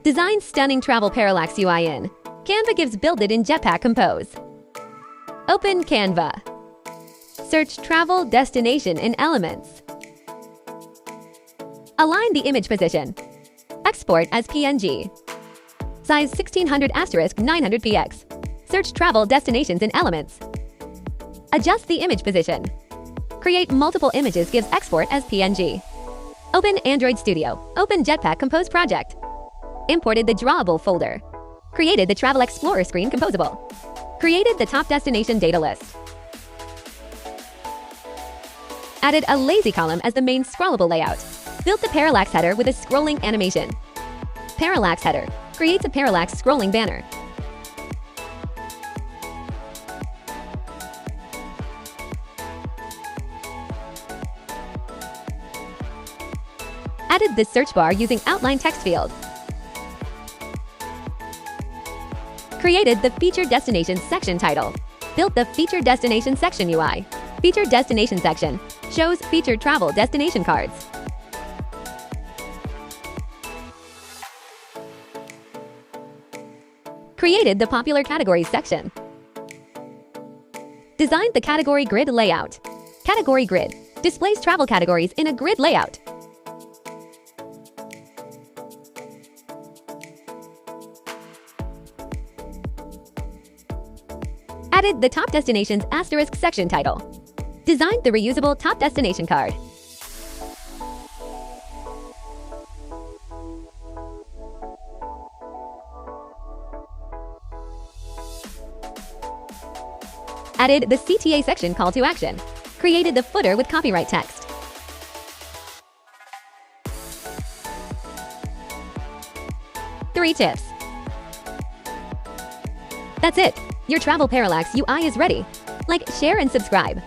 Design stunning Travel Parallax UI in. Canva gives Build It in Jetpack Compose. Open Canva. Search Travel Destination in Elements. Align the image position. Export as PNG. Size 1600*900px. Search Travel Destinations in Elements. Adjust the image position. Create multiple images gives export as PNG. Open Android Studio. Open Jetpack Compose project. Imported the drawable folder. Created the Travel Explorer screen composable. Created the top destination data list. Added a lazy column as the main scrollable layout. Built the parallax header with a scrolling animation. Parallax header creates a parallax scrolling banner. Added the search bar using outline text field. Created the Featured Destination section title. Built the Featured Destination section UI. Featured Destination section shows featured travel destination cards. Created the Popular Categories section. Designed the category grid layout. Category grid displays travel categories in a grid layout. Added the Top Destinations asterisk section title. Designed the reusable Top Destination card. Added the CTA section call to action. Created the footer with copyright text. Three tips. That's it. Your Travel Parallax UI is ready. Like, share, and subscribe.